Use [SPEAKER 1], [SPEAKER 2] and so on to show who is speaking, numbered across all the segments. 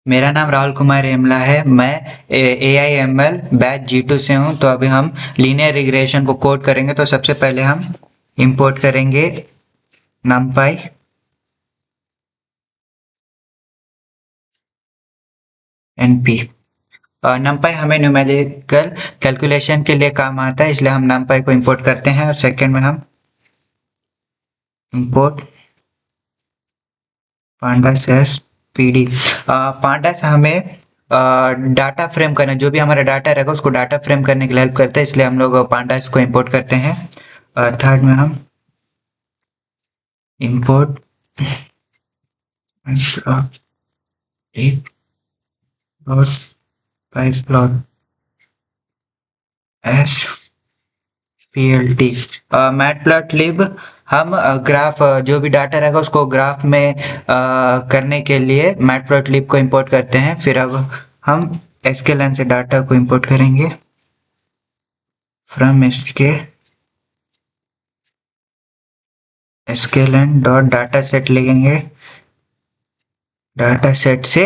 [SPEAKER 1] मेरा नाम राहुल कुमार एमला है। मैं AI/ML बैच G2 से हूं। तो अभी हम लीनियर रिग्रेशन को कोड करेंगे। तो सबसे पहले हम इंपोर्ट करेंगे numpy np। numpy हमें न्यूमेरिकल कैलकुलेशन के लिए काम आता है, इसलिए हम numpy को इंपोर्ट करते हैं। और सेकंड में हम import pandas as pd। pandas हमें डाटा फ्रेम करना, जो भी हमारा डाटा रहेगा उसको डाटा फ्रेम करने के लिए हेल्प करता है, इसलिए हम लोग pandas को इंपोर्ट करते हैं। थर्ड में हम इंपोर्ट plot एक plot pyplot S plt। Matplotlib हम ग्राफ, जो भी डाटा रहेगा उसको ग्राफ में करने के लिए मैटप्लॉटलिब को इंपोर्ट करते हैं। फिर अब हम sklearn से डाटा को इंपोर्ट करेंगे from sklearn dot data set लिखेंगे, डाटा सेट से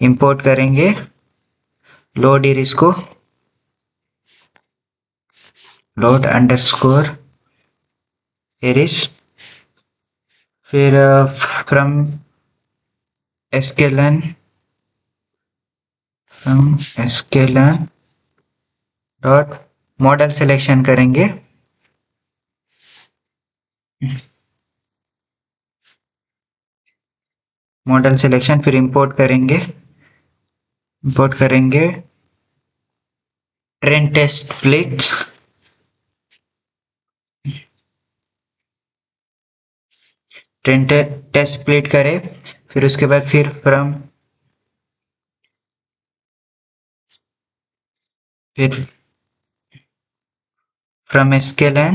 [SPEAKER 1] इंपोर्ट करेंगे लोड इरिस को, लोड अंडरस्कोर इरिस। फिर from sklearn dot model selection करेंगे, मॉडल सिलेक्शन। फिर इंपोर्ट करेंगे train test split, train test split करें। फिर उसके बाद फिर फ्रॉम sklearn,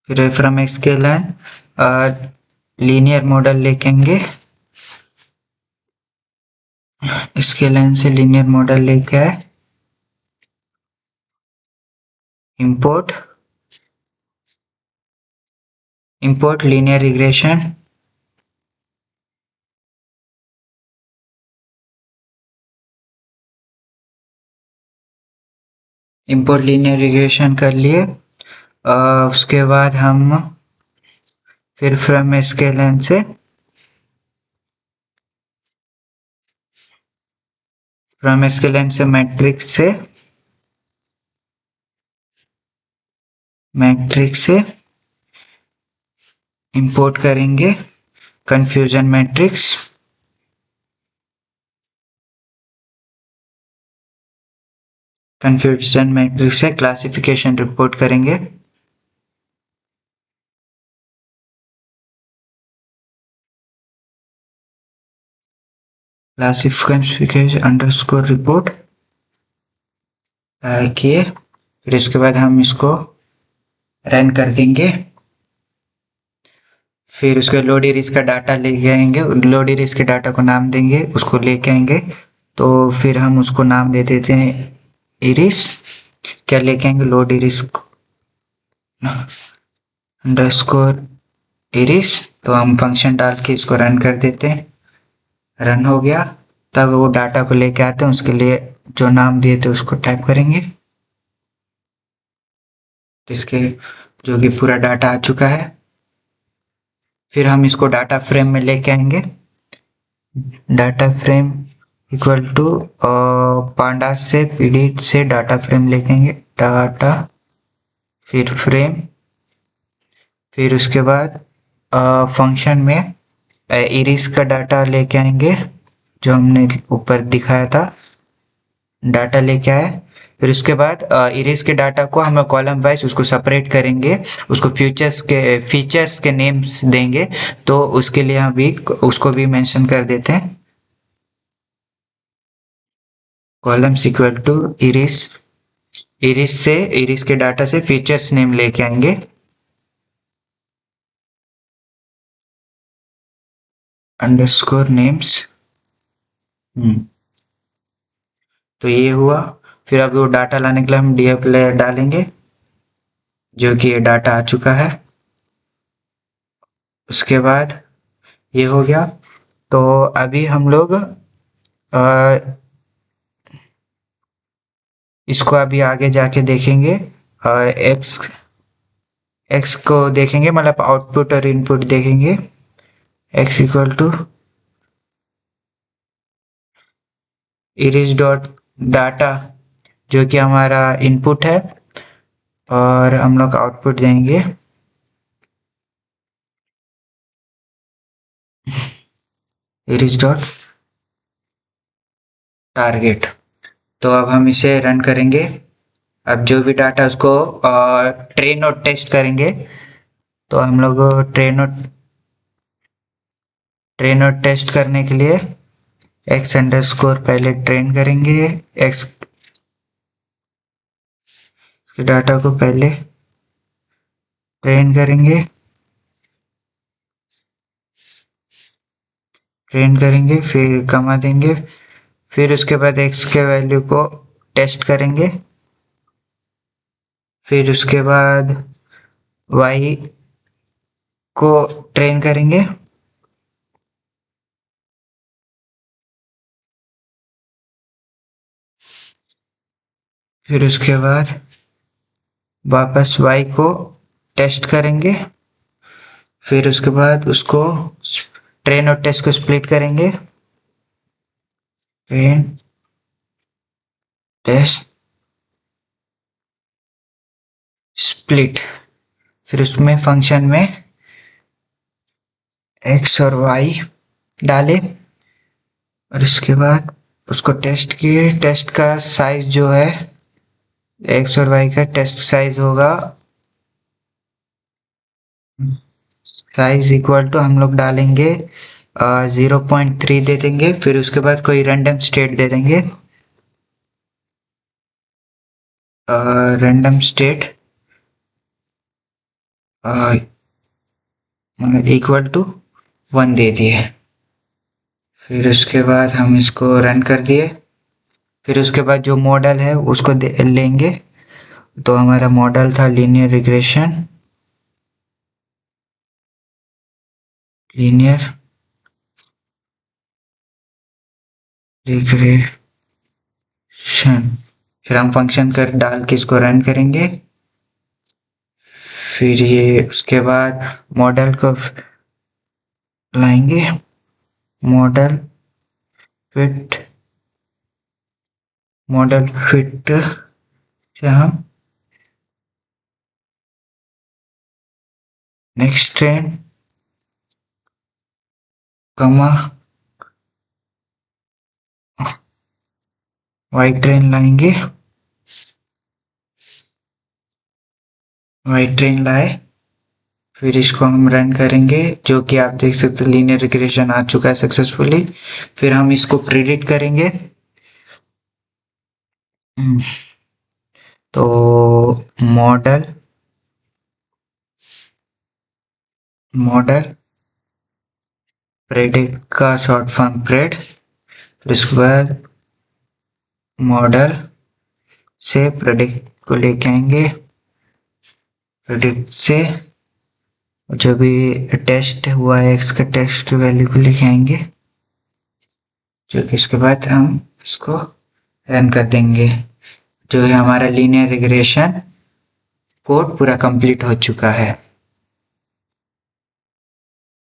[SPEAKER 1] फिर फ्रॉम sklearn लीनियर मॉडल लिखेंगे, sklearn से लीनियर मॉडल लेके आए, import linear regression, import linear regression कर लिए। उसके बाद हम फिर फ्रॉम sklearn से मैट्रिक्स से इंपोर्ट करेंगे कंफ्यूजन मैट्रिक्स, से क्लासिफिकेशन रिपोर्ट करेंगे। क्लासिफिकेशन अंडरस्कोर रिपोर्ट किए। फिर इसके बाद हम इसको रन कर देंगे। फिर उसके लोड इरिस का डाटा लेके आएंगे, लोड इरिस के डाटा को नाम देंगे, उसको लेके आएंगे। तो फिर हम उसको नाम दे देते हैं इरिस। क्या लेके आएंगे? Load iris underscore iris. तो हम फंक्शन डाल के इसको रन कर देते हैं। रन हो गया, तब वो डाटा को लेके आते हैं, उसके लिए जो नाम दिए थे उसको टाइप करेंगे, इसके जो कि पूरा डाटा आ चुका है। फिर हम इसको डाटा फ्रेम में लेके आएंगे, data frame equal to pandas से pd से डाटा फ्रेम लेके आएंगे, डाटा फिर फ्रेम। फिर उसके बाद फंक्शन में इरिस का डाटा लेके आएंगे, जो हमने ऊपर दिखाया था, डाटा लेके आए। फिर उसके बाद इरेज के डाटा को हम कॉलम वाइज उसको सेपरेट करेंगे, उसको फीचर्स के नेम्स देंगे। तो उसके लिए हम भी उसको भी मेंशन कर देते हैं, columns equal to iris, iris के डाटा से फीचर्स नेम लेके आएंगे। Underscore names. तो ये हुआ। फिर अब वो डाटा लाने के लिए हम df लेयर डालेंगे, जो कि ये डाटा आ चुका है। उसके बाद ये हो गया। तो अभी हम लोग इसको अभी आगे जाके देखेंगे। एक्स एक्स को देखेंगे, मतलब आउटपुट और इनपुट देखेंगे। X equal to iris dot data, जो कि हमारा इनपुट है, और हम लोग आउटपुट देंगे इरिस डॉट टारगेट। तो अब हम इसे रन करेंगे। अब जो भी डाटा उसको ट्रेन और टेस्ट करेंगे। तो हम लोग ट्रेन और टेस्ट करने के लिए एक्स अंडरस्कोर पहले ट्रेन करेंगे। एक्स के डाटा को पहले ट्रेन करेंगे, फिर कमा देंगे, फिर उसके बाद एक्स के वैल्यू को टेस्ट करेंगे, फिर उसके बाद वाई को ट्रेन करेंगे, फिर उसके बाद वापस y को टेस्ट करेंगे, फिर उसके बाद उसको ट्रेन और टेस्ट को स्प्लिट करेंगे, ट्रेन टेस्ट स्प्लिट, फिर उसमें फंक्शन में x और y डाले, और उसके बाद उसको टेस्ट किए। टेस्ट का साइज जो है, x और y का टेस्ट साइज होगा, साइज इक्वल टू हम लोग डालेंगे 0.3 दे देंगे, फिर उसके बाद कोई रैंडम स्टेट दे देंगे, रैंडम स्टेट इक्वल टू 1 दे दिए। फिर उसके बाद हम इसको रन कर दिए। फिर उसके बाद जो मॉडल है उसको लेंगे। तो हमारा मॉडल था लीनियर रिग्रेशन, लीनियर रिग्रेशन। फिर हम फंक्शन कर डाल के इसको रन करेंगे। फिर ये उसके बाद मॉडल को लाएंगे, मॉडल फिट से हम नेक्स्ट ट्रेन कमा वाई ट्रेन लाएंगे, वाई ट्रेन लाए, फिर इसको हम रन करेंगे, जो कि आप देख सकते हैं लीनियर रिग्रेशन आ चुका है सक्सेसफुली। फिर हम इसको प्रिडिक्ट करेंगे। तो मॉडल प्रेडिक्ट का शॉर्ट फॉर्म प्रेड, फिर उसके बाद मॉडल से प्रेडिक्ट को लेके आएंगे, प्रेडिक्ट से जो भी टेस्ट हुआ है एक्स का टेस्ट की वैल्यू को लेके आएंगे, जो कि इसके बाद हम इसको रन कर देंगे। जो है हमारा लीनियर रिग्रेशन कोड पूरा कंप्लीट हो चुका है।